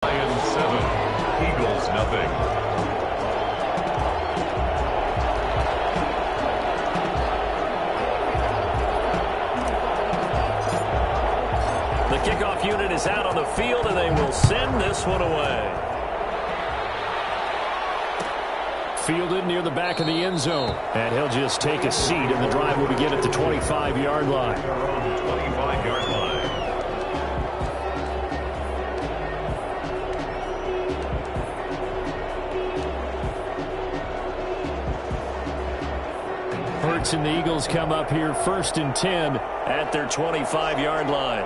Lions 7, Eagles nothing. The kickoff unit is out on the field, and they will send this one away. Fielded near the back of the end zone. And he'll just take a seat, and the drive will begin at the 25-yard line. 25-yard line. Hurts and the Eagles come up here 1st and 10 at their 25-yard line.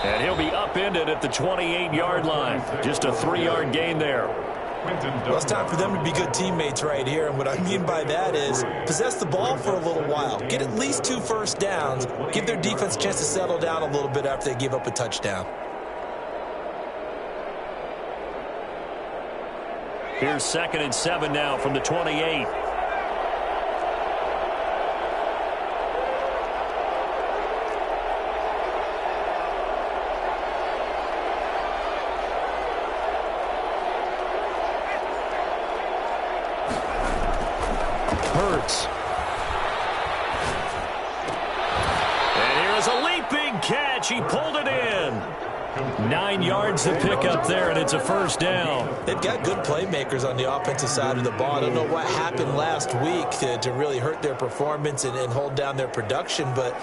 And he'll be upended at the 28-yard line. Just a 3-yard gain there. Well, it's time for them to be good teammates right here, and what I mean by that is possess the ball for a little while, get at least 2 first downs, give their defense a chance to settle down a little bit after they give up a touchdown. Here's 2nd and 7 now from the 28. Hurts. And here's a leaping catch. He pulled it in. 9 yards to pick up there, and it's a 1st down. They've got good playmakers on the offensive side of the ball. I don't know what happened last week to really hurt their performance and hold down their production, but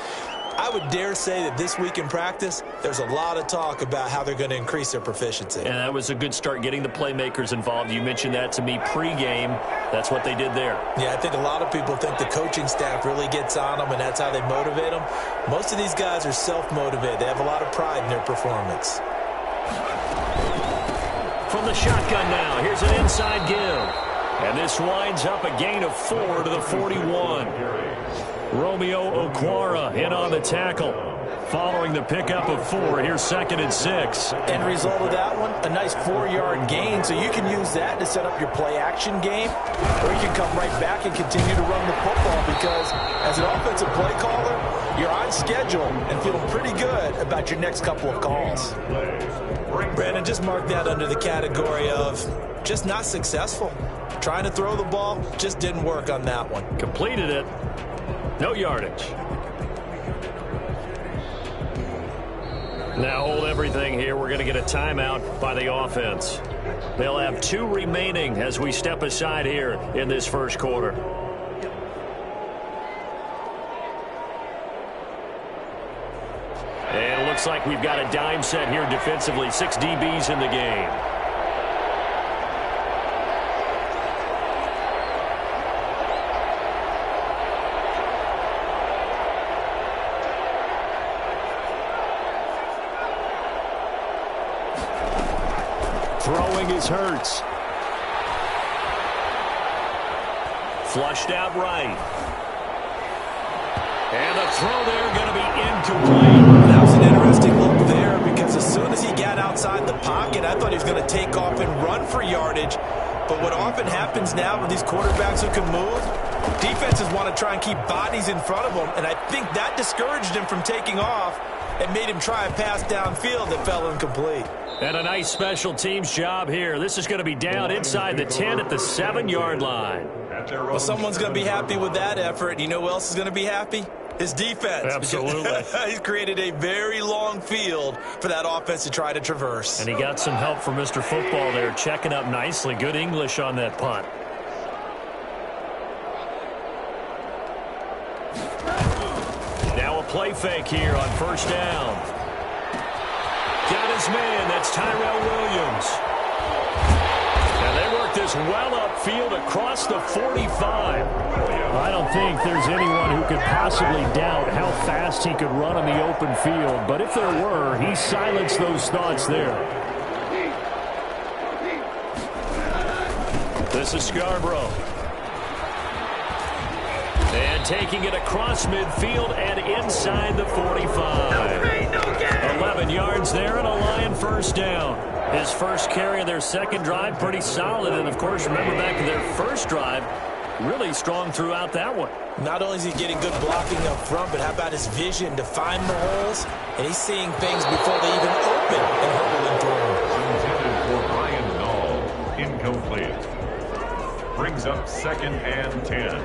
I would dare say that this week in practice, there's a lot of talk about how they're going to increase their proficiency. And that was a good start, getting the playmakers involved. You mentioned that to me pregame. That's what they did there. Yeah, I think a lot of people think the coaching staff really gets on them, and that's how they motivate them. Most of these guys are self-motivated. They have a lot of pride in their performance. From the shotgun now, here's an inside give. And this winds up a gain of 4 to the 41. Romeo Okwara in on the tackle. Following the pickup of 4, here's 2nd and 6. End result of that one, a nice 4-yard gain, so you can use that to set up your play-action game, or you can come right back and continue to run the football, because as an offensive play caller, you're on schedule and feeling pretty good about your next couple of calls. Brandon, just mark that under the category of just not successful. Trying to throw the ball, just didn't work on that one. Completed it. No yardage. Now hold everything here. We're going to get a timeout by the offense. They'll have 2 remaining as we step aside here in this 1st quarter. And it looks like we've got a dime set here defensively. 6 DBs in the game. Throwing is Hurts. Flushed out right. And the throw there going to be incomplete. That was an interesting look there, because as soon as he got outside the pocket, I thought he was going to take off and run for yardage. But what often happens now with these quarterbacks who can move, defenses want to try and keep bodies in front of them, and I think that discouraged him from taking off and made him try a pass downfield that fell incomplete. And a nice special teams job here. This is going to be down inside the 10 at the 7-yard line. Well, someone's going to be happy with that effort. You know who else is going to be happy? His defense. Absolutely. He's created a very long field for that offense to try to traverse. And he got some help from Mr. Football there, checking up nicely. Good English on that punt. Now a play fake here on 1st down. Got his man. That's Tyrell Williams. And they work this well upfield across the 45. I don't think there's anyone who could possibly doubt how fast he could run on the open field. But if there were, he silenced those thoughts there. This is Scarborough. And taking it across midfield and inside the 45. 11 yards there and a Lion 1st down. His first carry of their 2nd drive, pretty solid. And, of course, remember back to their 1st drive, really strong throughout that one. Not only is he getting good blocking up front, but how about his vision to find the holes? And he's seeing things before they even open and hurtling through them. Intended for Ryan Nall. Incomplete. Brings up 2nd and 10.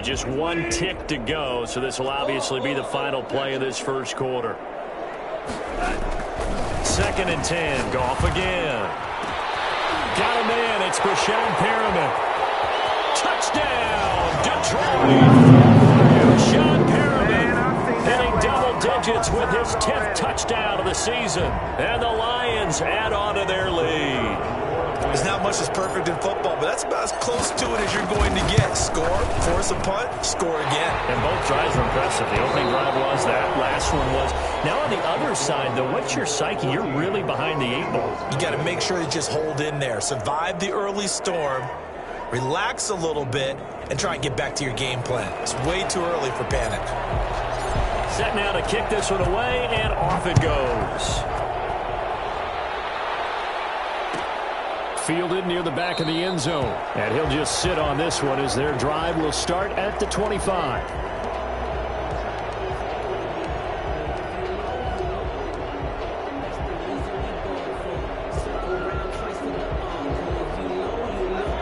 Just one tick to go, so this will obviously be the final play of this first quarter. 2nd and 10. Goff again. Got a man. It's Brashad Perriman. Touchdown, Detroit. Brashad Perriman hitting double digits with his 10th touchdown of the season. And the Lions add on to their lead. There's not much that's perfect in football, but that's about as close to it as you're going to get. Score, force a punt, score again. And both drives are impressive. The opening drive was, that last one was. Now on the other side, though, what's your psyche? You're really behind the 8 ball. You got to make sure you just hold in there. Survive the early storm, relax a little bit, and try and get back to your game plan. It's way too early for panic. Set now to kick this one away, and off it goes. Fielded near the back of the end zone. And he'll just sit on this one as their drive will start at the 25.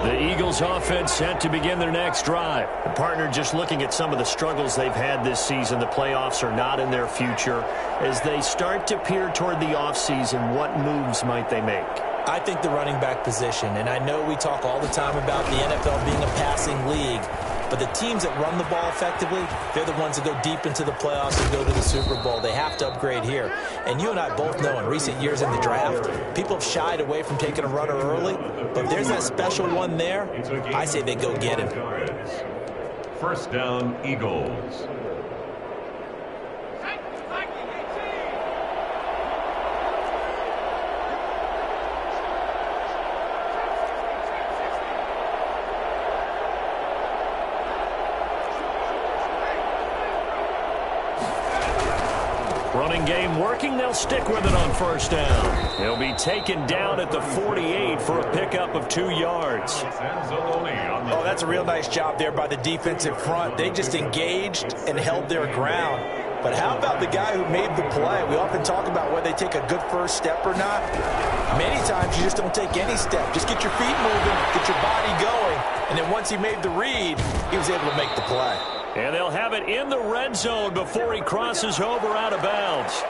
The Eagles offense set to begin their next drive. The partner just looking at some of the struggles they've had this season. The playoffs are not in their future. As they start to peer toward the offseason, what moves might they make? I think the running back position, and I know we talk all the time about the NFL being a passing league, but the teams that run the ball effectively, they're the ones that go deep into the playoffs and go to the Super Bowl. They have to upgrade here. And you and I both know in recent years in the draft, people have shied away from taking a runner early, but if there's that special one there, I say they go get him. 1st down, Eagles. Running game working. They'll stick with it on 1st down. He'll be taken down at the 48 for a pickup of 2 yards. Oh, that's a real nice job there by the defensive front. They just engaged and held their ground. But how about the guy who made the play? We often talk about whether they take a good first step or not. Many times you just don't take any step. Just get your feet moving, get your body going, and then once he made the read, he was able to make the play. And they'll have it in the red zone before he crosses over out of bounds.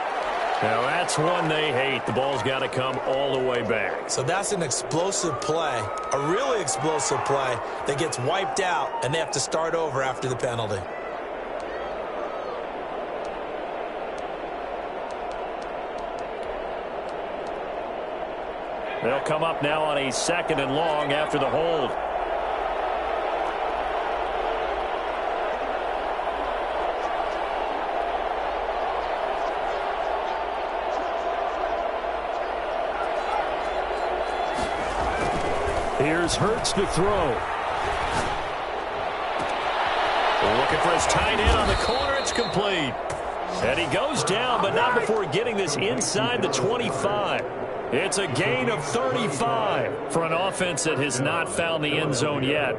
Now that's one they hate. The ball's got to come all the way back. So that's an explosive play, a really explosive play that gets wiped out, and they have to start over after the penalty. They'll come up now on a 2nd and long after the hold. Here's Hurts to throw. Looking for his tight end on the corner. It's complete. And he goes down, but not before getting this inside the 25. It's a gain of 35 for an offense that has not found the end zone yet.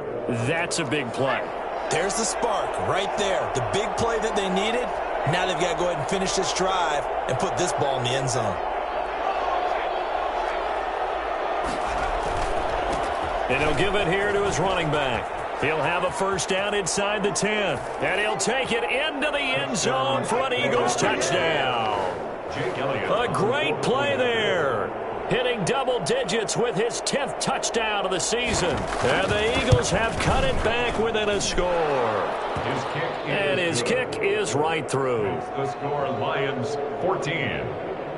That's a big play. There's the spark right there. The big play that they needed. Now they've got to go ahead and finish this drive and put this ball in the end zone. And he'll give it here to his running back. He'll have a 1st down inside the 10. And he'll take it into the end zone for an Eagles touchdown. A great play there. Hitting double digits with his 10th touchdown of the season. And the Eagles have cut it back within a score. And his kick is right through. The score, Lions 14,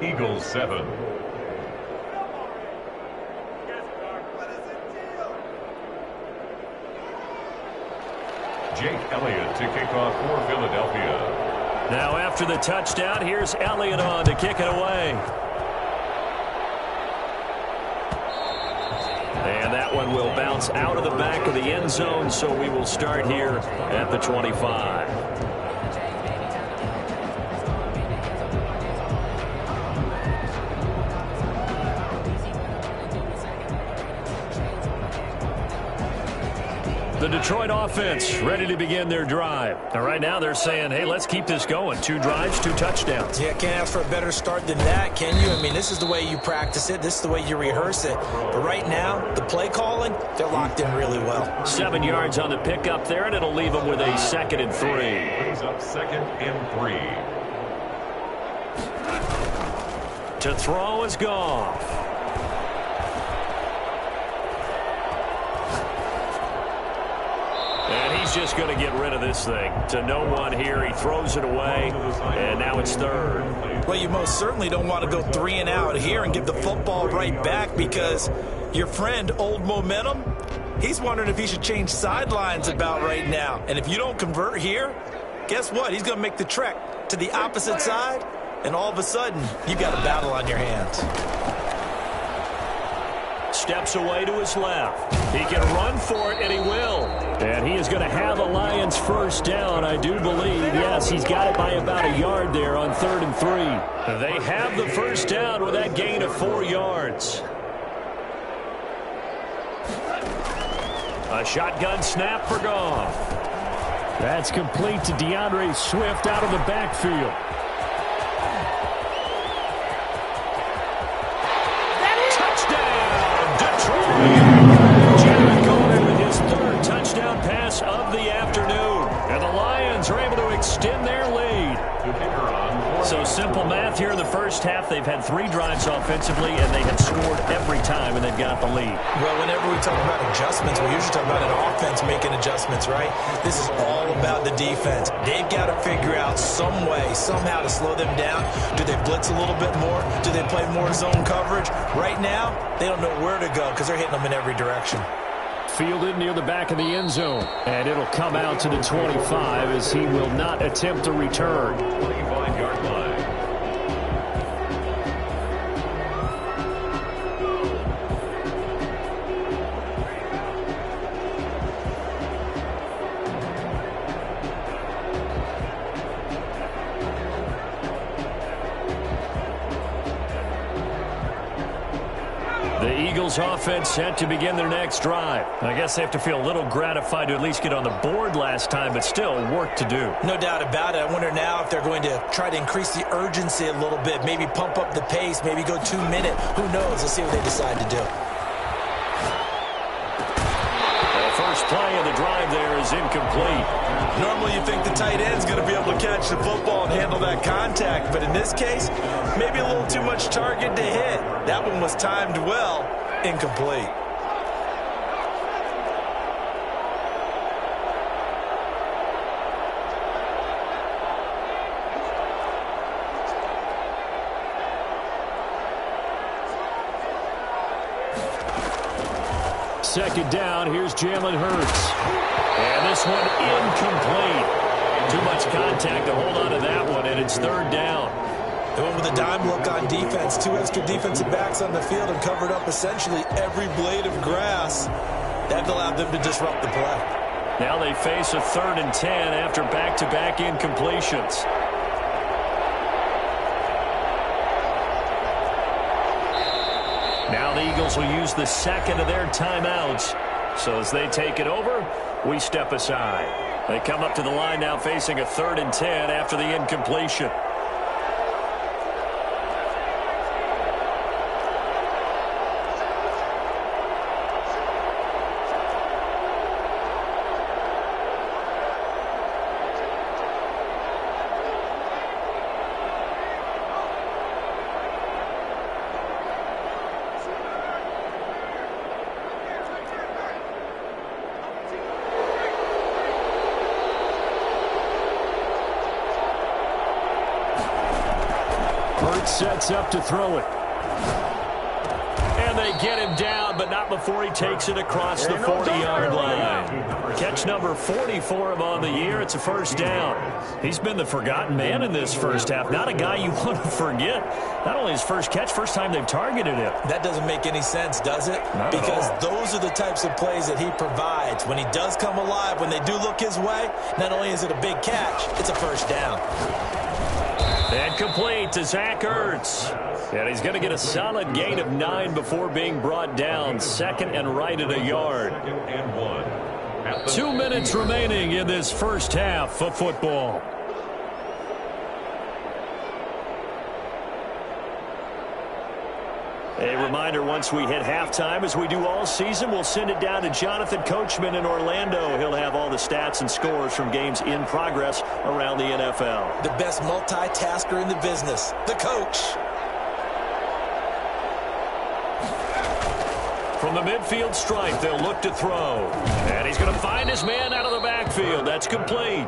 Eagles 7. Jake Elliott to kick off for Philadelphia. Now after the touchdown, here's Elliott on to kick it away. And that one will bounce out of the back of the end zone, so we will start here at the 25. The Detroit offense ready to begin their drive. And right now they're saying, hey, let's keep this going. 2 drives, 2 touchdowns. Yeah, can't ask for a better start than that, can you? I mean, this is the way you practice it. This is the way you rehearse it. But right now, the play calling, they're locked in really well. 7 yards on the pickup there, and it'll leave them with a 2nd and 3. Brings up 2nd and 3. To throw is Goff. And he's just going to get rid of this thing. To no one here. He throws it away, and now it's 3rd. Well, you most certainly don't want to go 3 and out here and give the football right back because your friend, Old Momentum, he's wondering if he should change sidelines about right now. And if you don't convert here, guess what? He's going to make the trek to the opposite side, and all of a sudden, you've got a battle on your hands. Steps away to his left. He can run for it, and he will. And he is going to have a Lions first down, I do believe. Yes, he's got it by about a yard there on 3rd and 3. They have the first down with that gain of 4 yards. A shotgun snap for Goff. That's complete to DeAndre Swift out of the backfield. Jared Golden with his 3rd touchdown pass of the afternoon. And the Lions are able to extend their lead. So simple math here in the first half. They've had 3 drives offensively, and they have scored every time, and they've got the lead. Well, whenever we talk about adjustments, we usually talk about an offense making adjustments, right? This is all about the defense. They've got to figure out some way, somehow to slow them down. Do they blitz a little bit more? Do they play more zone coverage? Right now, they don't know where to go because they're hitting them in every direction. Fielded near the back of the end zone. And it'll come out to the 25 as he will not attempt to return. 25-yard line. The Eagles offense set to begin their next drive. I guess they have to feel a little gratified to at least get on the board last time, but still work to do. No doubt about it. I wonder now if they're going to try to increase the urgency a little bit, maybe pump up the pace, maybe go 2-minute. Who knows? Let's see what they decide to do. The first play of the drive there is incomplete. Normally you think the tight end's going to be able to catch the football and handle that contact, but in this case, maybe a little too much target to hit. That one was timed well, incomplete. Second down, here's Jalen Hurts. And this one incomplete. Too much contact to hold on to that one, and it's 3rd down. They went with a dime look on defense. 2 extra defensive backs on the field and covered up essentially every blade of grass. That allowed them to disrupt the play. Now they face a 3rd and 10 after back-to-back incompletions. Now the Eagles will use the 2nd of their timeouts. So as they take it over, we step aside. They come up to the line now facing a 3rd and 10 after the incompletion. Sets up to throw it. And they get him down, but not before he takes it across the 40-yard line. Catch number 40 for him on the year. It's a first down. He's been the forgotten man in this first half. Not a guy you want to forget. Not only his first catch, first time they've targeted him. That doesn't make any sense, does it? Because those are the types of plays that he provides. When he does come alive, when they do look his way, not only is it a big catch, it's a first down. And complete to Zach Ertz. And he's going to get a solid gain of 9 before being brought down. 2nd and right at a yard. 2nd and 1. 2 minutes remaining in this first half of football. A reminder, once we hit halftime, as we do all season, we'll send it down to Jonathan Coachman in Orlando. He'll have all the stats and scores from games in progress around the NFL. The best multitasker in the business, the coach. From the midfield stripe, they'll look to throw. And he's going to find his man out of the backfield. That's complete.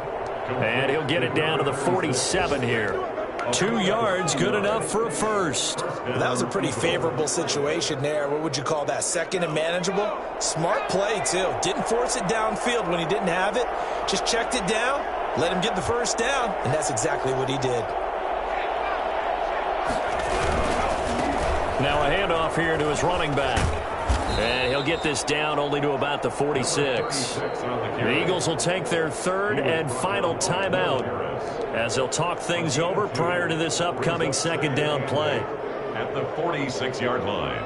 And he'll get it down to the 47 here. 2 yards, good enough for a first. That was a pretty favorable situation there. What would you call that? Second and manageable? Smart play, too. Didn't force it downfield when he didn't have it. Just checked it down, let him get the first down, and that's exactly what he did. Now a handoff here to his running back. And he'll get this down only to about the 46. The Eagles will take their third and final timeout as they'll talk things over prior to this upcoming second down play. At the 46-yard line.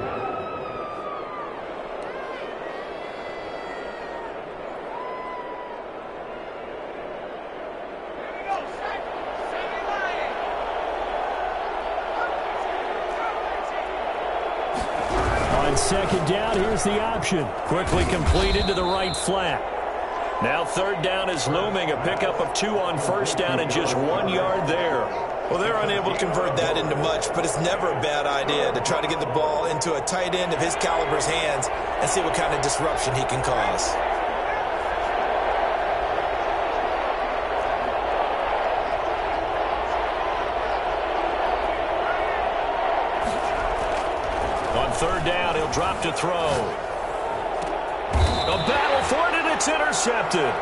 On second down, here's the option. Quickly completed to the right flat. Now third down is looming. A pickup of 2 on first down and just 1 yard there. Well, they're unable to convert that into much, but it's never a bad idea to try to get the ball into a tight end of his caliber's hands and see what kind of disruption he can cause. On third down, he'll drop to throw. A battle for it, and it's intercepted.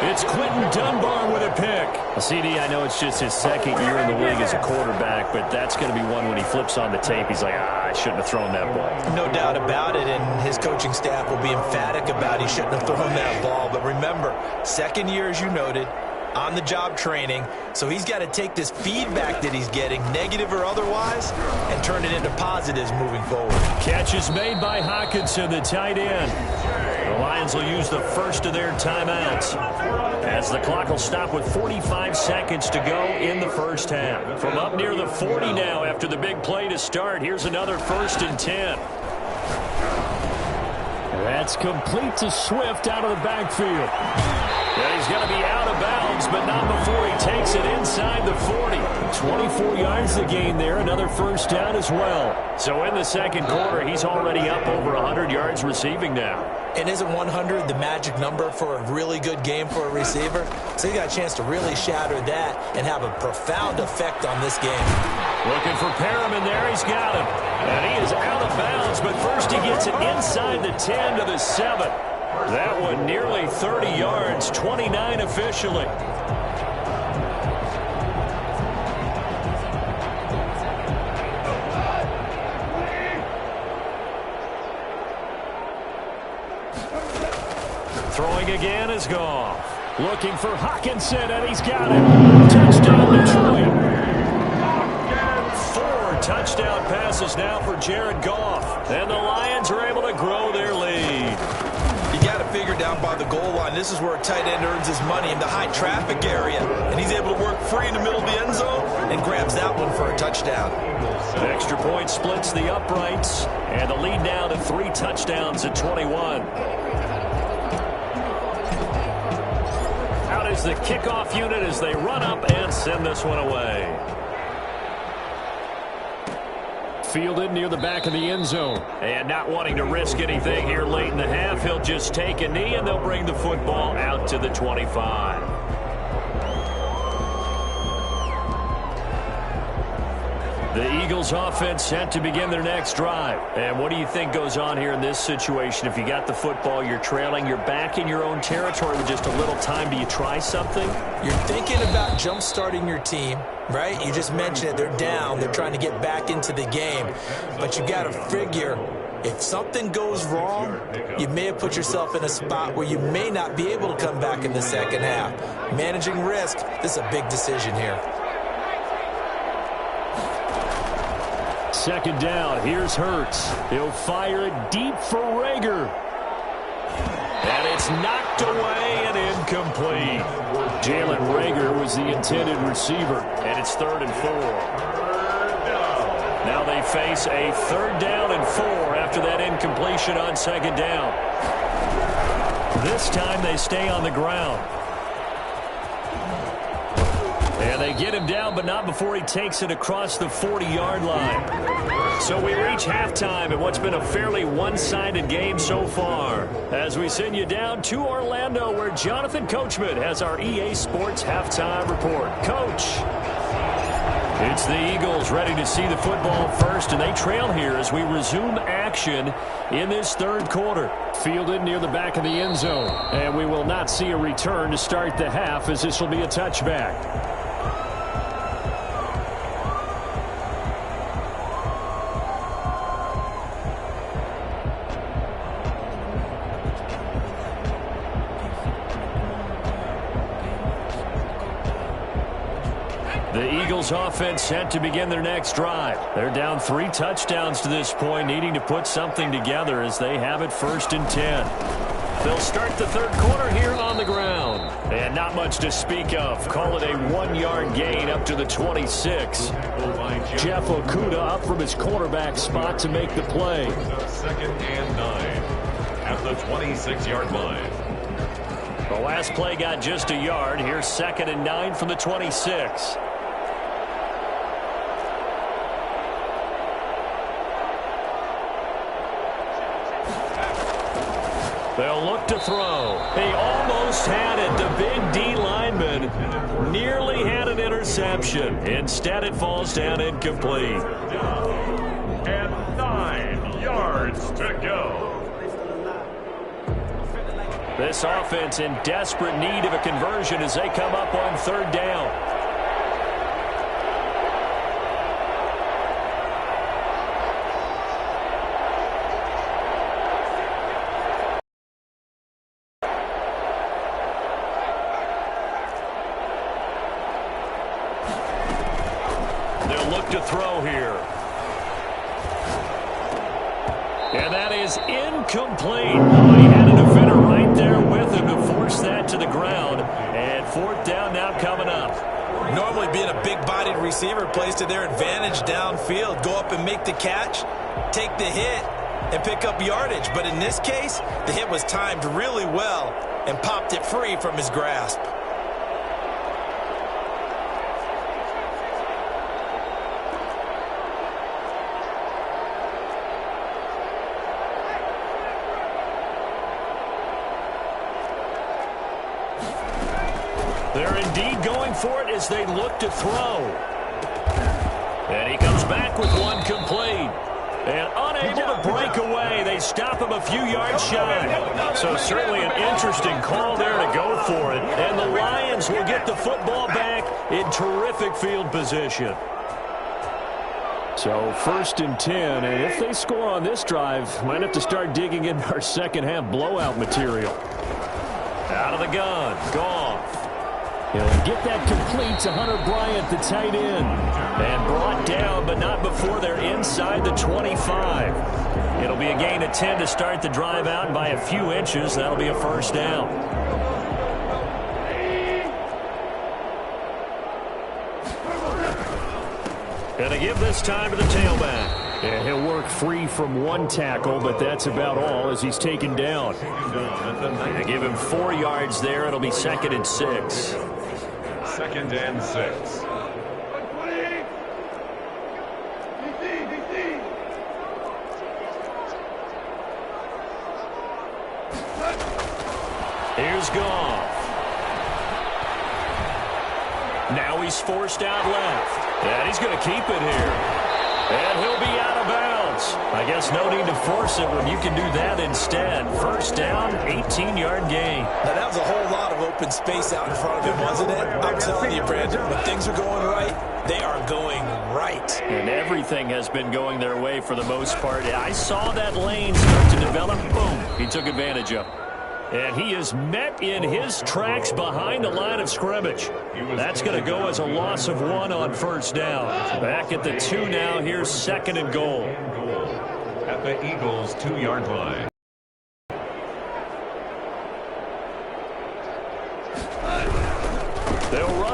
It's Quentin Dunbar with a pick. Well, CD, I know it's just his second year in the league as a quarterback, but that's going to be one when he flips on the tape. He's like, I shouldn't have thrown that ball. No doubt about it, and his coaching staff will be emphatic about he shouldn't have thrown that ball. But remember, second year, as you noted, on-the-job training, so he's got to take this feedback that he's getting, negative or otherwise, and turn it into positives moving forward. Catch is made by Hawkinson, the tight end. The Lions will use the first of their timeouts as the clock will stop with 45 seconds to go in the first half. From up near the 40 now after the big play to start, here's another 1st and 10. That's complete to Swift out of the backfield. Yeah, he's going to be out of bounds, but not before he takes it inside the 40. 24 yards to gain there, another first down as well. So in the second quarter, he's already up over 100 yards receiving now. And isn't 100 the magic number for a really good game for a receiver? So he got a chance to really shatter that and have a profound effect on this game. Looking for Perriman there. He's got him. And he is out of bounds, but first he gets it inside the 10 to the 7. That one nearly 30 yards, 29 officially. Throwing again is Goff. Looking for Hawkinson, and he's got it. Touchdown, Detroit. 4 touchdown passes now for Jared Goff. And the Lions are able to grow their lead. You got to figure down by the goal line, this is where a tight end earns his money, in the high traffic area. And he's able to work free in the middle of the end zone and grabs that one for a touchdown. An extra point splits the uprights. And the lead now to 3 touchdowns at 21. Out is the kickoff unit as they run up and send this one away. Fielded near the back of the end zone. And not wanting to risk anything here late in the half, he'll just take a knee and they'll bring the football out to the 25. The Eagles offense set to begin their next drive. And what do you think goes on here in this situation? If you got the football, you're trailing, you're back in your own territory with just a little time. Do you try something? You're thinking about jump-starting your team, right? You just mentioned it. They're down. They're trying to get back into the game. But you got to figure, if something goes wrong, you may have put yourself in a spot where you may not be able to come back in the second half. Managing risk, this is a big decision here. Second down, here's Hurts. He'll fire it deep for Rager. And it's knocked away and incomplete. Jalen Reagor was the intended receiver. And it's 3rd and 4. Now they face a 3rd down and 4 after that incompletion on 2nd down. This time they stay on the ground. And they get him down, but not before he takes it across the 40-yard line. So we reach halftime in what's been a fairly one-sided game so far. As we send you down to Orlando, where Jonathan Coachman has our EA Sports halftime report. Coach. It's the Eagles ready to see the football first, and they trail here as we resume action in this 3rd quarter. Fielded near the back of the end zone, and we will not see a return to start the half, as this will be a touchback. The Eagles offense set to begin their next drive. They're down 3 touchdowns to this point, needing to put something together as they have it 1st and 10. They'll start the 3rd quarter here on the ground. And not much to speak of. Call it a 1-yard gain up to the 26. Jeff Okudah up from his quarterback spot to make the play. 2nd and 9 at the 26-yard line. The last play got just a yard. Here's 2nd and 9 from the 26. They'll look to throw. They almost had it. The big D lineman nearly had an interception. Instead, it falls down incomplete. And 9 yards to go. This offense in desperate need of a conversion as they come up on 3rd down. They'll look to throw here. And that is incomplete. Oh, he had a defender right there with him to force that to the ground. And 4th down now coming up. Normally being a big-bodied receiver plays to their advantage downfield. Go up and make the catch, take the hit, and pick up yardage. But in this case, the hit was timed really well and popped it free from his grasp. They're indeed going for it as they look to throw. And he comes back with one complete. And unable to break away. They stop him a few yards shy. So certainly an interesting call there to go for it. And the Lions will get the football back in terrific field position. So 1st and 10, and if they score on this drive, might have to start digging in our second half blowout material. Out of the gun. Goff. He'll get that complete to Hunter Bryant, the tight end. And brought down, but not before they're inside the 25. It'll be a gain of 10 to start the drive out, and by a few inches, that'll be a 1st down. Gonna give this time to the tailback. Yeah, he'll work free from one tackle, but that's about all as he's taken down. They give him 4 yards there. It'll be 2nd and 6. 2nd and 6. Here's Goff. Now he's forced out left. And he's going to keep it here. And he'll be out of bounds. I guess no need to force it when you can do that instead. 1st down, 18-yard gain. Now, that was a whole lot of open space out in front of him, wasn't it? I'm telling you, Brandon, when things are going right, they are going right. And everything has been going their way for the most part. I saw that lane start to develop. Boom. He took advantage of it. And he is met in his tracks behind the line of scrimmage. That's going to go as a loss of 1 on 1st down. Back at the 2 now. Here's 2nd and goal. At the Eagles' 2-yard line.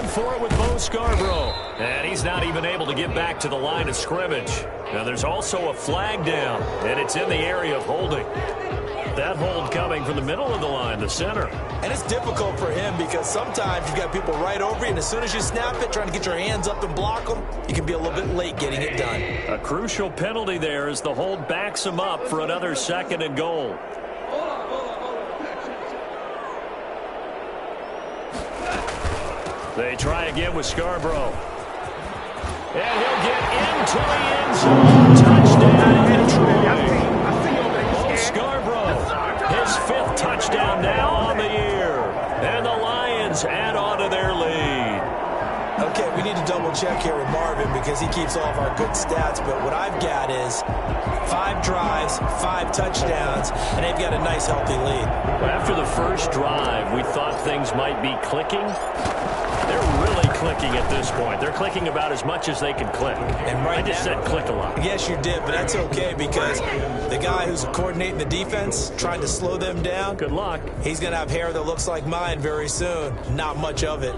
for it with Bo Scarborough. And he's not even able to get back to the line of scrimmage. Now there's also a flag down, and it's in the area of holding. That hold coming from the middle of the line, the center. And it's difficult for him because sometimes you've got people right over you, and as soon as you snap it, trying to get your hands up and block them, you can be a little bit late getting it done. A crucial penalty there as the hold backs him up for another 2nd and goal. They try again with Scarborough. And he'll get into the end zone. Touchdown. Bo Scarborough, his 5th touchdown now on the year. And the Lions add on to their lead. Okay, we need to double check here with Marvin because he keeps all of our good stats, but what I've got is 5 drives, 5 touchdowns, and they've got a nice healthy lead. After the first drive, we thought things might be clicking. They're really clicking at this point. They're clicking about as much as they can click. And right I just said click a lot. Yes, you did, but that's okay because the guy who's coordinating the defense, trying to slow them down, good luck. He's going to have hair that looks like mine very soon. Not much of it.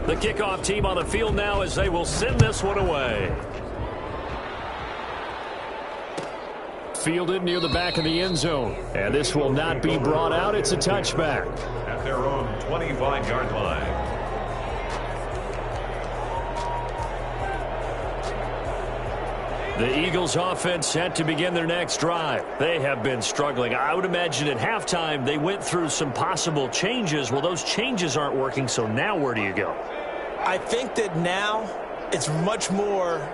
The kickoff team on the field now as they will send this one away. Fielded near the back of the end zone. And this will not be brought out. It's a touchback. At their own 25-yard line. The Eagles offense set to begin their next drive. They have been struggling. I would imagine at halftime they went through some possible changes. Well, those changes aren't working, so now where do you go? I think that now it's much more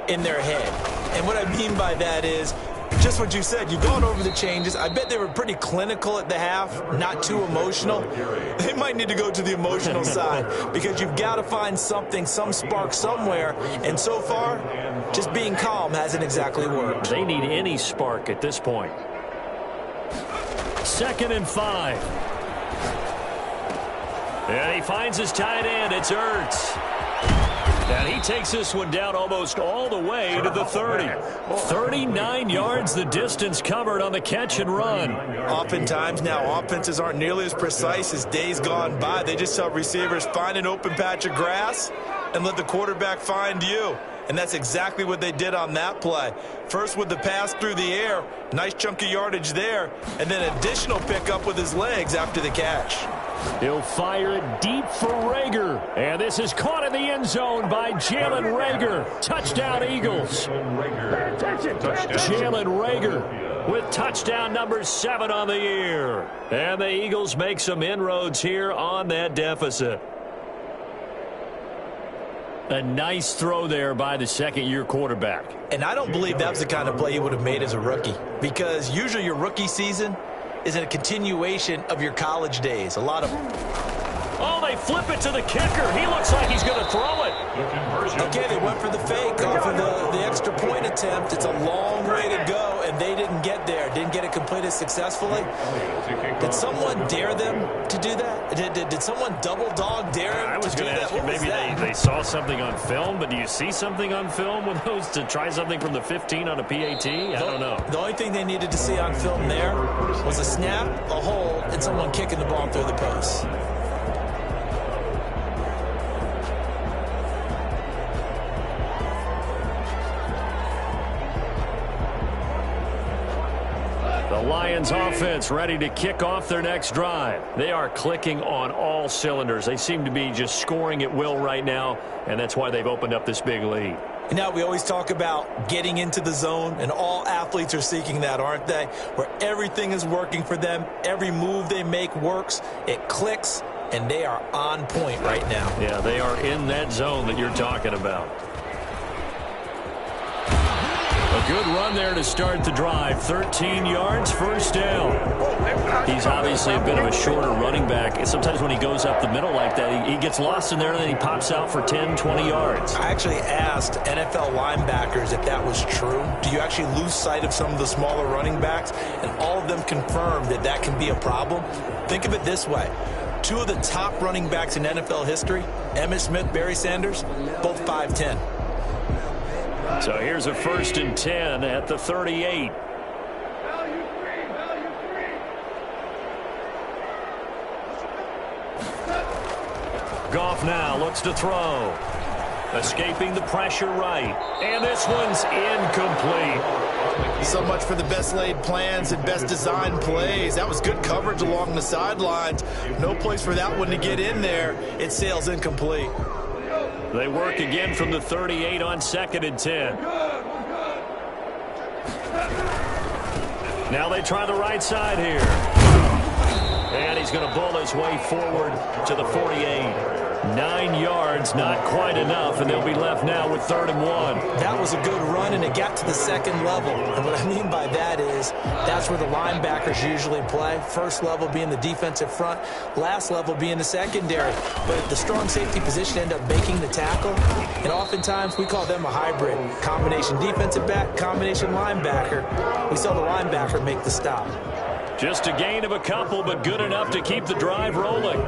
in their head. And what I mean by that is just what you said. You've gone over the changes. I bet they were pretty clinical at the half, not too emotional. They might need to go to the emotional side because you've got to find something, some spark somewhere. And so far, just being calm hasn't exactly worked. They need any spark at this point. 2nd and 5. And he finds his tight end. It's Ertz. And he takes this one down almost all the way to the 30. 39 yards the distance covered on the catch and run. Oftentimes now offenses aren't nearly as precise as days gone by. They just tell receivers, find an open patch of grass and let the quarterback find you. And that's exactly what they did on that play. First with the pass through the air, nice chunk of yardage there, and then additional pickup with his legs after the catch. He'll fire it deep for Rager. And this is caught in the end zone by Jalen Rager. Touchdown, Eagles. Jalen Rager with touchdown number 7 on the year. And the Eagles make some inroads here on that deficit. A nice throw there by the 2nd-year quarterback. And I don't believe that was the kind of play he would have made as a rookie, because usually your rookie season is a continuation of your college days. A lot of... Oh, they flip it to the kicker. He looks like he's going to throw it. Okay, they went for the fake off of the extra point attempt. It's a long way to go, and they didn't get there. Didn't get it completed successfully. Did someone dare them to do that? Did someone double dog dare him I was going to ask you, maybe they saw something on film, but do you see something on film with those to try something from the 15 on a PAT? I don't know. The only thing they needed to see on film there was a snap, a hold, and someone kicking the ball through the post. The Lions offense ready to kick off their next drive. They are clicking on all cylinders. They seem to be just scoring at will right now, and that's why they've opened up this big lead. Now, we always talk about getting into the zone, and all athletes are seeking that, aren't they? Where everything is working for them. Every move they make works. It clicks, and they are on point right now. Yeah, they are in that zone that you're talking about. A good run there to start the drive. 13 yards, first down. He's obviously a bit of a shorter running back. And sometimes when he goes up the middle like that, he gets lost in there and then he pops out for 10, 20 yards. I actually asked NFL linebackers if that was true. Do you actually lose sight of some of the smaller running backs? And all of them confirmed that that can be a problem. Think of it this way. 2 of the top running backs in NFL history, Emmitt Smith, Barry Sanders, both 5'10". So here's a 1st and 10 at the 38. Goff now looks to throw. Escaping the pressure right. And this one's incomplete. So much for the best laid plans and best designed plays. That was good coverage along the sidelines. No place for that one to get in there. It sails incomplete. They work again from the 38 on 2nd and 10. Now they try the right side here. And he's going to bull his way forward to the 48. 9 yards, not quite enough, and they'll be left now with 3rd and 1. That was a good run, and it got to the 2nd level. And what I mean by that is that's where the linebackers usually play. First level being the defensive front, last level being the secondary. But the strong safety position end up making the tackle, and oftentimes we call them a hybrid. Combination defensive back, combination linebacker. We saw the linebacker make the stop. Just a gain of a couple, but good enough to keep the drive rolling.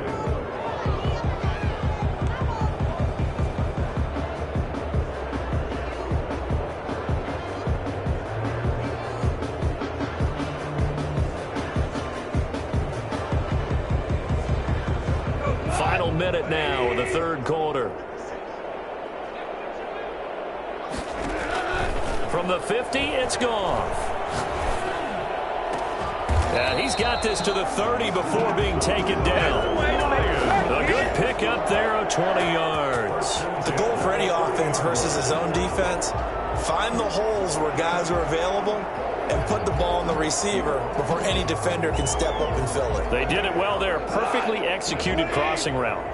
Final minute now of the 3rd quarter. From the 50, it's Goff. And he's got this to the 30 before being taken down. A good pickup there of 20 yards. The goal for any offense versus his own defense, find the holes where guys are available and put the ball on the receiver before any defender can step up and fill it. They did it well there. Perfectly executed crossing route.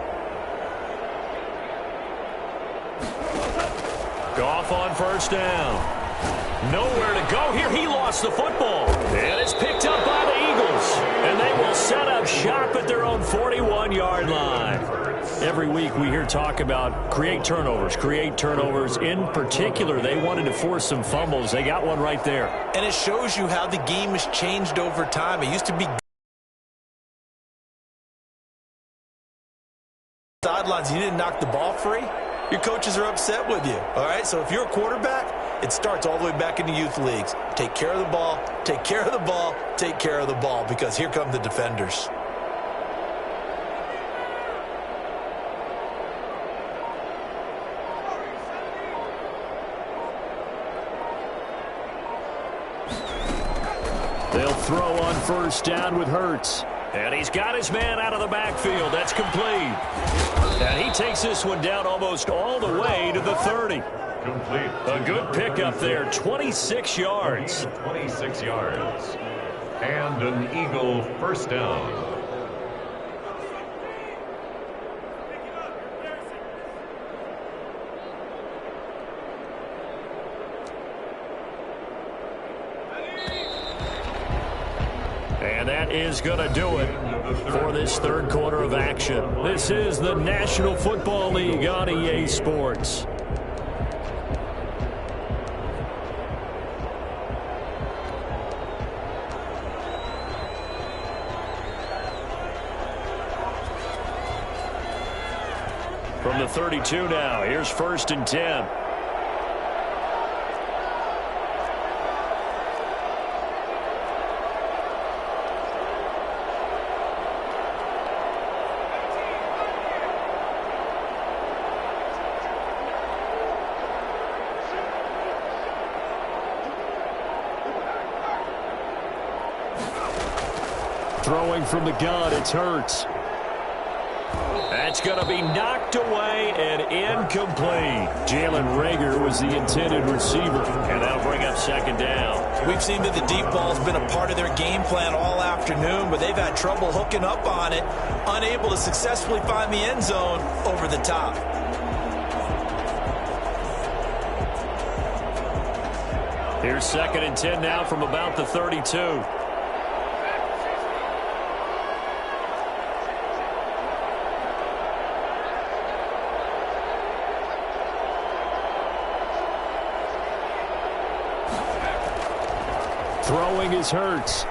Goff on 1st down. Nowhere to go here. He lost the football. And it's picked up by the Eagles. And they will set up shop at their own 41-yard line. Every week we hear talk about create turnovers. In particular, they wanted to force some fumbles. They got one right there. And it shows you how the game has changed over time. It used to be sidelines. You didn't knock the ball free. Your coaches are upset with you. All right, so if you're a quarterback, it starts all the way back in the youth leagues. Take care of the ball, take care of the ball, take care of the ball, because here come the defenders. They'll throw on 1st down with Hurts. And he's got his man out of the backfield. That's complete. And he takes this one down almost all the way to the 30. Complete. A good pickup there, 26 yards. 26 yards. And an Eagle 1st down. And that is going to do it for this 3rd quarter of action. This is the National Football League on EA Sports. From the 32 now, here's 1st and 10. Throwing from the gun, it's Hurts. That's going to be knocked away and incomplete. Jalen Reagor was the intended receiver, and that'll bring up 2nd down. We've seen that the deep ball's been a part of their game plan all afternoon, but they've had trouble hooking up on it, unable to successfully find the end zone over the top. Here's 2nd and 10 now from about the 32. Throwing is Hurts.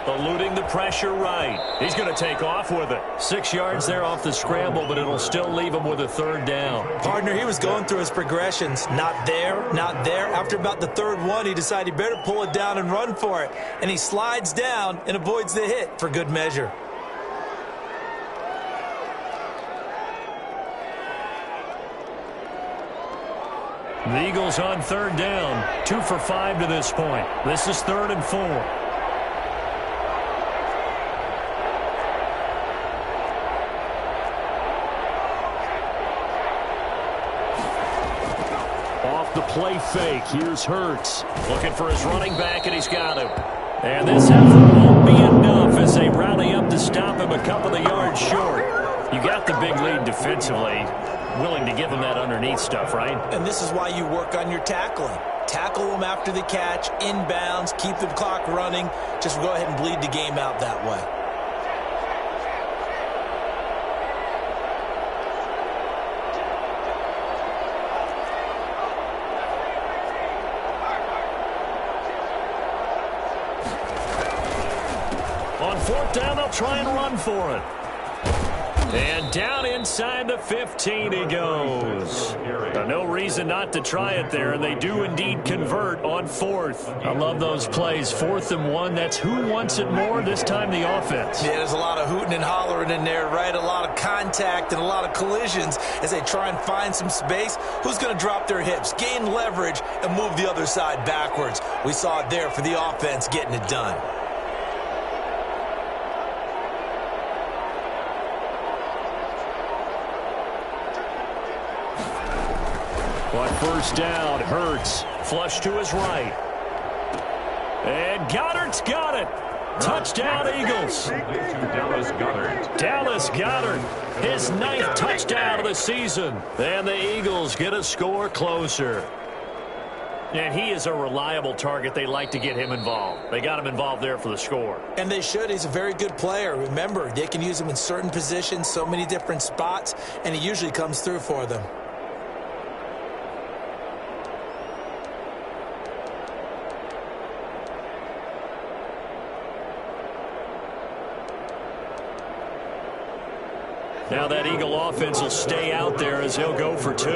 Eluding the pressure right. He's going to take off with it. 6 yards there off the scramble, but it'll still leave him with a 3rd down. Partner, he was going through his progressions. Not there, not there. After about the 3rd one, he decided he better pull it down and run for it. And he slides down and avoids the hit for good measure. The Eagles on third down. 2 for 5 to this point. This is 3rd and 4. Off the play fake. Here's Hurts. Looking for his running back, and he's got him. And this effort won't be enough as they rally up to stop him a couple of yards short. You got the big lead defensively. Willing to give him that underneath stuff, right? And this is why you work on your tackling. Tackle them after the catch, inbounds, keep the clock running. Just go ahead and bleed the game out that way. On 4th down, they'll try and run for it. And down inside the 15 he goes. No reason not to try it there, and they do indeed convert on 4th. I love those plays. 4th and 1, that's who wants it more, this time the offense. Yeah, there's a lot of hooting and hollering in there, right? A lot of contact and a lot of collisions as they try and find some space. Who's going to drop their hips, gain leverage, and move the other side backwards? We saw it there for the offense getting it done. On 1st down, Hurts flush to his right. And Goddard's got it. Touchdown, Eagles. Dallas Goedert, his 9th touchdown of the season. And the Eagles get a score closer. And he is a reliable target. They like to get him involved. They got him involved there for the score. And they should. He's a very good player. Remember, they can use him in certain positions, so many different spots, and he usually comes through for them. Now that Eagle offense will stay out there as he'll go for 2.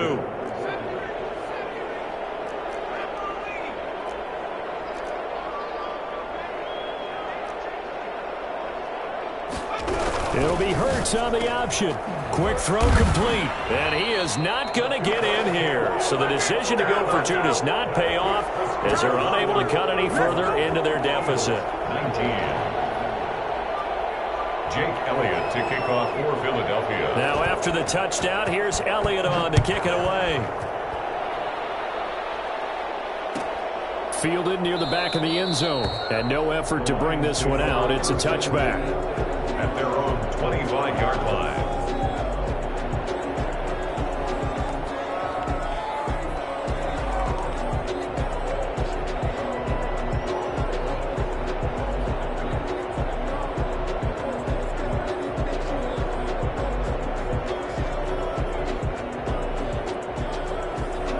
It'll be Hurts on the option. Quick throw complete. And he is not going to get in here. So the decision to go for 2 does not pay off as they're unable to cut any further into their deficit. 19. Jake Elliott to kick off for Philadelphia. Now after the touchdown, here's Elliott on to kick it away. Fielded near the back of the end zone. And no effort to bring this one out. It's a touchback. At their own 25-yard line.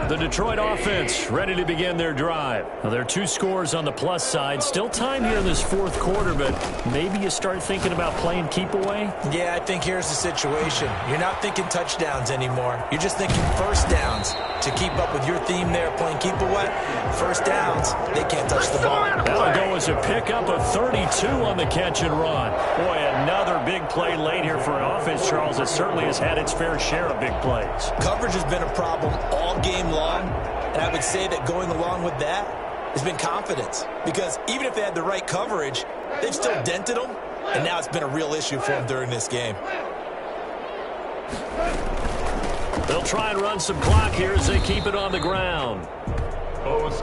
The Detroit offense ready to begin their drive. Now, there are 2 scores on the plus side. Still time here in this 4th quarter, but maybe you start thinking about playing keep away? Yeah, I think here's the situation. You're not thinking touchdowns anymore. You're just thinking first downs. To keep up with your theme there, playing keep away, first downs, they can't touch the ball. That'll go as a pickup of 32 on the catch and run. Boy, another big play late here for an offense, Charles, that certainly has had its fair share of big plays. Coverage has been a problem all game long, and I would say that going along with that has been confidence. Because even if they had the right coverage, they've still dented them, and now it's been a real issue for them during this game. They'll try and run some clock here as they keep it on the ground.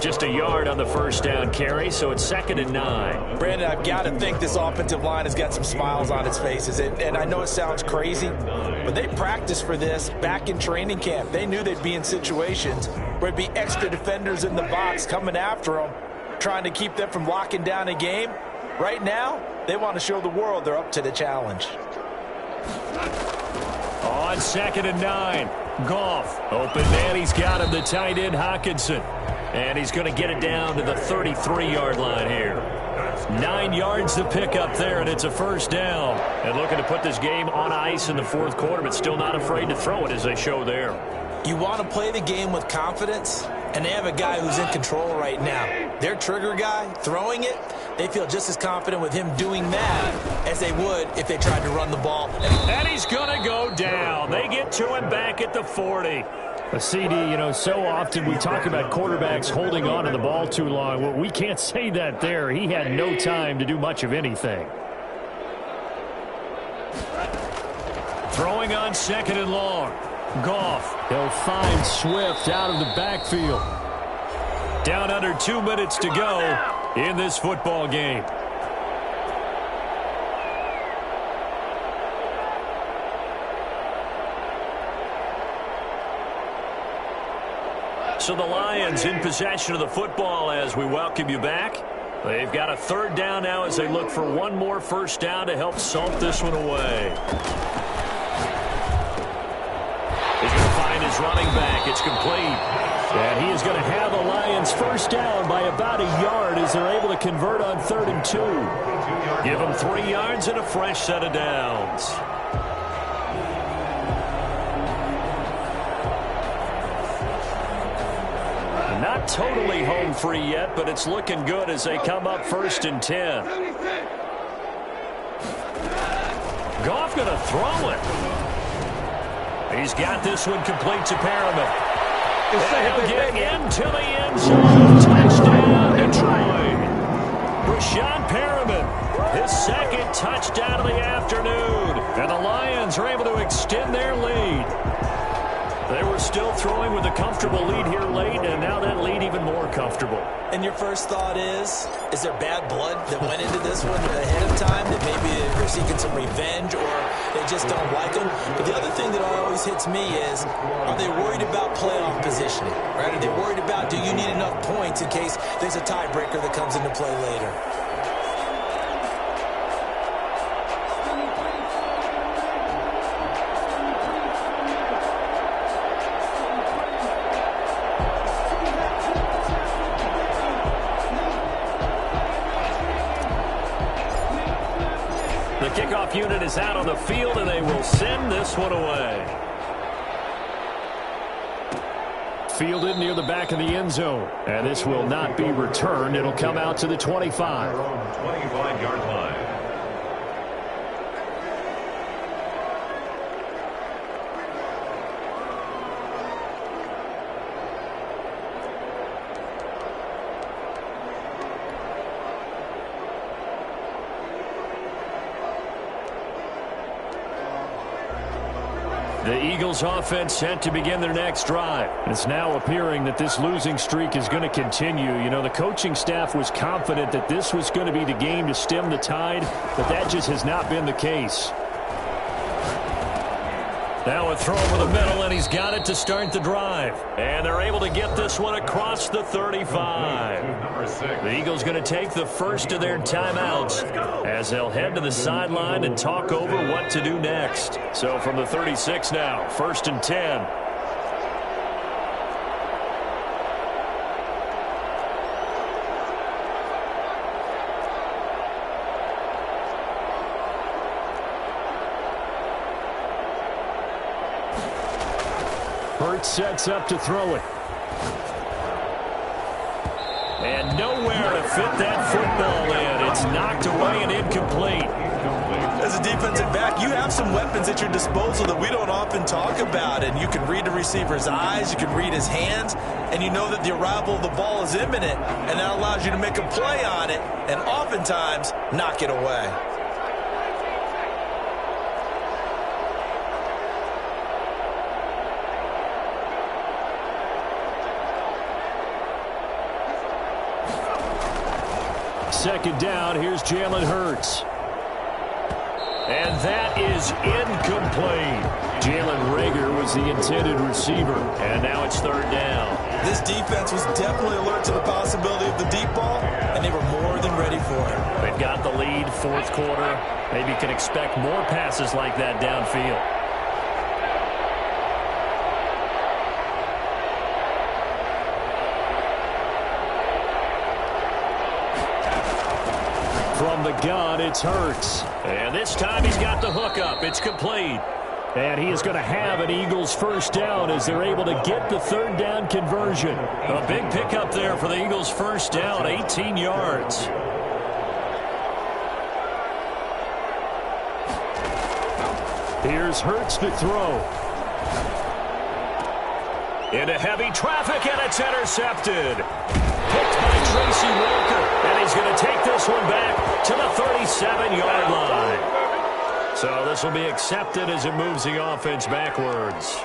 Just a yard on the first down carry, so it's 2nd and 9. Brandon, I've got to think this offensive line has got some smiles on its faces. And I know it sounds crazy, but they practiced for this back in training camp. They knew they'd be in situations where it'd be extra defenders in the box coming after them, trying to keep them from locking down a game. Right now, they want to show the world they're up to the challenge. On 2nd and 9. Goff, open man, he's got him, the tight end Hockenson. And he's going to get it down to the 33-yard line here. 9 yards to pick up there, and it's a first down. And looking to put this game on ice in the 4th quarter, but still not afraid to throw it as they show there. You want to play the game with confidence, and they have a guy who's in control right now. Their trigger guy, throwing it, they feel just as confident with him doing that as they would if they tried to run the ball. And he's going to go down. They get to him back at the 40. A CD, so often we talk about quarterbacks holding on to the ball too long. Well, we can't say that there. He had no time to do much of anything. Throwing on 2nd and long. Goff. He'll find Swift out of the backfield. Down under 2 minutes to go in this football game. So the Lions in possession of the football as we welcome you back. They've got a 3rd down now as they look for one more 1st down to help salt this one away. He's going to find his running back. It's complete. And he is going to have the Lions 1st down by about a yard as they're able to convert on 3rd and 2. Give them 3 yards and a fresh set of downs. Not totally home free yet, but it's looking good as they come up 1st and 10. Goff going to throw it. He's got this one complete to Perriman. And he'll get into the end zone. Touchdown, Detroit. Brashad Perriman, his 2nd touchdown of the afternoon. And the Lions are able to extend their lead. They were still throwing with a comfortable lead here late, and now that lead even more comfortable. And your first thought is there bad blood that went into this one ahead of time, that maybe they're seeking some revenge or they just don't like them? But the other thing that always hits me is, are they worried about playoff positioning? Right? Are they worried about, do you need enough points in case there's a tiebreaker that comes into play later? The kickoff unit is out on the field, and they will send this one away. Fielded near the back of the end zone. And this will not be returned. It'll come out to the 25. 25-yard line. The Eagles offense set to begin their next drive. It's now appearing that this losing streak is going to continue. The coaching staff was confident that this was going to be the game to stem the tide, but that just has not been the case. Now a throw over the middle, and he's got it to start the drive. And they're able to get this one across the 35. The Eagles going to take the first of their timeouts as they'll head to the sideline and talk over what to do next. So from the 36 now, 1st and 10. Hurts sets up to throw it. And nowhere to fit that football in. It's knocked away and incomplete. As a defensive back, you have some weapons at your disposal that we don't often talk about. And you can read the receiver's eyes, you can read his hands, and you know that the arrival of the ball is imminent. And that allows you to make a play on it and oftentimes knock it away. Second down, here's Jalen Hurts. And that is incomplete. Jalen Reagor was the intended receiver. And now it's 3rd down. This defense was definitely alert to the possibility of the deep ball, and they were more than ready for it. They've got the lead, 4th quarter. Maybe can expect more passes like that downfield. From the gun, it's Hurts. And this time he's got the hook up. It's complete. And he is going to have an Eagles 1st down as they're able to get the 3rd down conversion. A big pickup there for the Eagles' 1st down, 18 yards. Here's Hurts to throw. Into heavy traffic, and it's intercepted. Picked by Tracy Walker, and he's going to take this one back to the 37-yard line. So this will be accepted as it moves the offense backwards.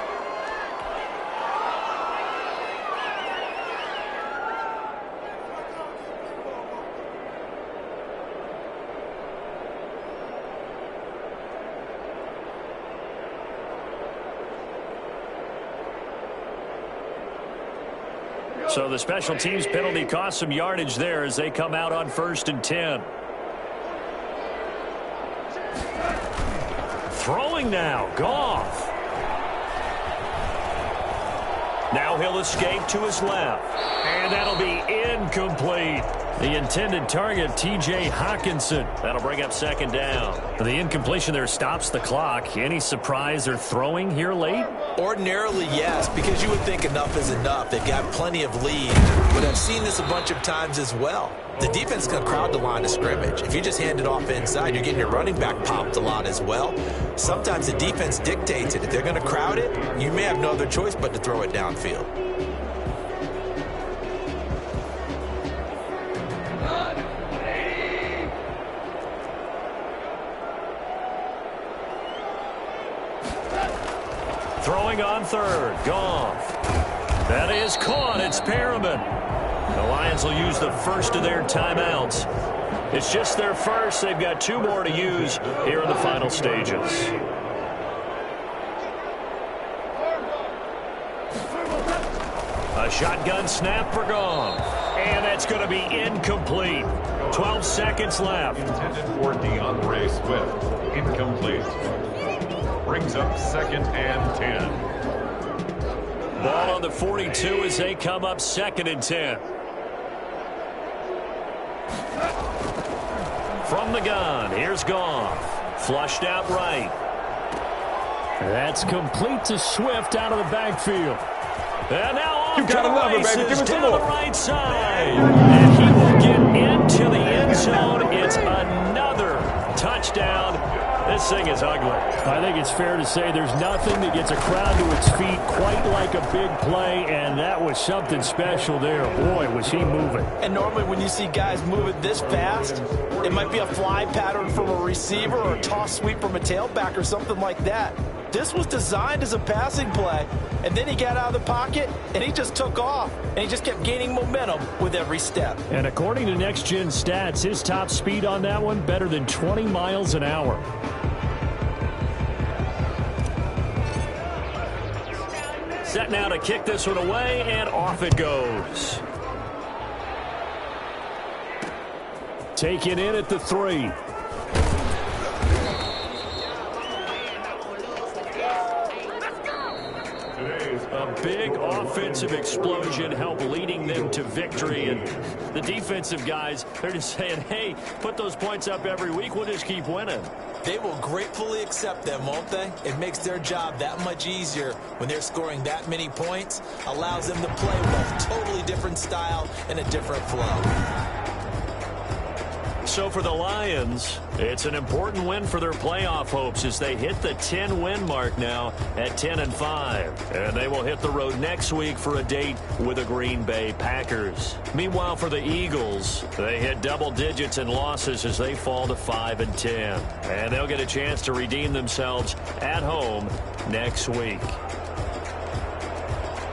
So the special teams penalty cost some yardage there as they come out on 1st and 10. Throwing now, Goff. Now he'll escape to his left. And that'll be incomplete. The intended target, T.J. Hawkinson. That'll bring up 2nd down. The incompletion there stops the clock. Any surprise they're throwing here late? Ordinarily, yes, because you would think enough is enough. They've got plenty of lead, but I've seen this a bunch of times as well. The defense can crowd the line of scrimmage. If you just hand it off inside, you're getting your running back popped a lot as well. Sometimes the defense dictates it. If they're going to crowd it, you may have no other choice but to throw it downfield. Throwing on 3rd, Goff. That is caught. It's Perriman. The Lions will use the first of their timeouts. It's just their first. They've got 2 more to use here in the final stages. A shotgun snap for Goff. And that's going to be incomplete. 12 seconds left. Intended for DeAndre Swift. Incomplete. Brings up 2nd and 10. Ball on the 42 as they come up 2nd and 10. From the gun, here's Goff. Flushed out right. That's complete to Swift out of the backfield. And now off to the races down the right side. And he will get into the end zone. It's another touchdown. This thing is ugly. I think it's fair to say there's nothing that gets a crowd to its feet quite like a big play, and that was something special there. Boy, was he moving. And normally when you see guys moving this fast, it might be a fly pattern from a receiver or a toss sweep from a tailback or something like that. This was designed as a passing play, and then he got out of the pocket, and he just took off, and he just kept gaining momentum with every step. And according to Next Gen Stats, his top speed on that one, better than 20 miles an hour. Set now to kick this one away, and off it goes. Taken in at the 3. A big offensive explosion helped leading them to victory. And the defensive guys, they're just saying, hey, put those points up every week. We'll just keep winning. They will gratefully accept them, won't they? It makes their job that much easier when they're scoring that many points. Allows them to play with a totally different style and a different flow. So for the Lions, it's an important win for their playoff hopes as they hit the 10-win mark now at 10-5. And they will hit the road next week for a date with the Green Bay Packers. Meanwhile, for the Eagles, they hit double digits in losses as they fall to 5-10. And they'll get a chance to redeem themselves at home next week.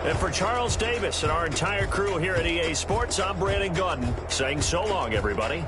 And for Charles Davis and our entire crew here at EA Sports, I'm Brandon Gaudin saying so long, everybody.